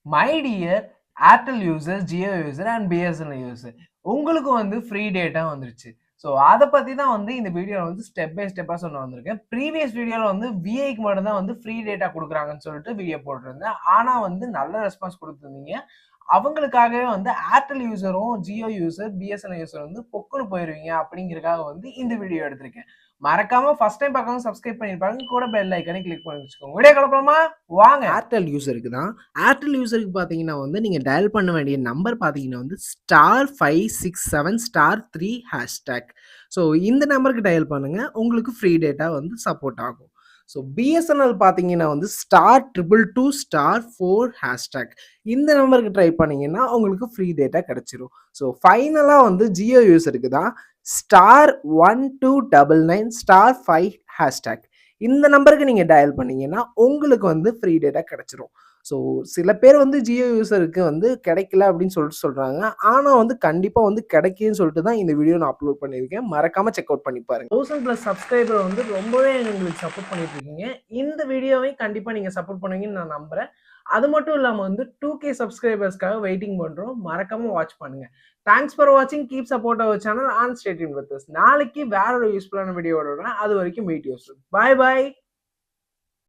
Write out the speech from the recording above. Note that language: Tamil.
My dear Airtel user, Jio user and BSNL user, உங்களுக்கு வந்து ஃப்ரீ டேட்டா வந்துருச்சு. ஸோ அதை பற்றி தான் வந்து இந்த வீடியோவில் வந்து ஸ்டெப் பை ஸ்டெப்பாக சொன்ன வந்திருக்கேன். ப்ரீவியஸ் வீடியோவில் வந்து விஐக்கு மட்டும்தான் வந்து ஃப்ரீ டேட்டா கொடுக்குறாங்கன்னு சொல்லிட்டு வீடியோ போட்டிருந்தேன். ஆனால் வந்து நல்ல ரெஸ்பான்ஸ் கொடுத்துருந்தீங்க. அவங்களுக்காகவே வந்து ஏர்டெல் யூசரும் ஜியோ யூசர், பிஎஸ்என்எல் யூசர் வந்து பொக்குன்னு போயிருவீங்க அப்படிங்கிறதுக்காக வந்து இந்த வீடியோ எடுத்திருக்கேன். மறக்காம ஃபர்ஸ்ட் டைம் பார்க்கணும் சப்ஸ்கிரைப் பண்ணிருப்பாங்க, கூட பெல் ஐக்கனை கிளிக் பண்ணி வச்சுக்கோங்க. வீடியோ கிளப்பலாமா? வாங்க. ஏர்டெல் யூசருக்கு தான். ஏர்டெல் யூசருக்கு பார்த்தீங்கன்னா வந்து நீங்கள் டயல் பண்ண வேண்டிய நம்பர் பார்த்தீங்கன்னா வந்து *567*3#. ஸோ இந்த நம்பருக்கு டயல் பண்ணுங்க, உங்களுக்கு ஃப்ரீ டேட்டா வந்து சப்போர்ட் ஆகும். ஸோ பிஎஸ்என்எல் பார்த்தீங்கன்னா வந்து *222*4#. இந்த நம்பருக்கு ட்ரை பண்ணீங்கன்னா உங்களுக்கு ஃப்ரீ டேட்டா கிடைச்சிரும். ஸோ ஃபைனலாக வந்து ஜியோ யூசருக்கு தான் *1299*5#. இந்த நம்பருக்கு நீங்கள் டயல் பண்ணீங்கன்னா உங்களுக்கு வந்து ஃப்ரீ டேட்டா கிடைச்சிரும். ஸோ சில பேர் வந்து ஜியோ யூசருக்கு வந்து கிடைக்கல அப்படின்னு சொல்லிட்டு சொல்கிறாங்க. ஆனால் வந்து கண்டிப்பாக வந்து கிடைக்குன்னு சொல்லிட்டு தான் இந்த வீடியோ நான் அப்லோட் பண்ணியிருக்கேன். மறக்காமல் செக் அவுட் பண்ணி பாருங்க. 1000+ சப்ஸ்கிரைபர் வந்து ரொம்பவே எங்களுக்கு சப்போர்ட் பண்ணிட்டு இருக்கீங்க. இந்த வீடியோவை கண்டிப்பாக நீங்கள் சப்போர்ட் பண்ணுவீங்கன்னு நான் நம்புகிறேன். அது மட்டும் இல்லாமல் வந்து 2K சப்ஸ்கிரைபர்ஸ்க்காக வெயிட்டிங் பண்ணுறோம். மறக்காமல் வாட்ச் பண்ணுங்கள். தேங்க்ஸ் ஃபார் வாட்சிங். Keep support our channel and stay tuned with us. நாளைக்கு வேற ஒரு யூஸ்ஃபுல்லான வீடியோட வரேன். அது வரைக்கும் meet you soon. Bye by.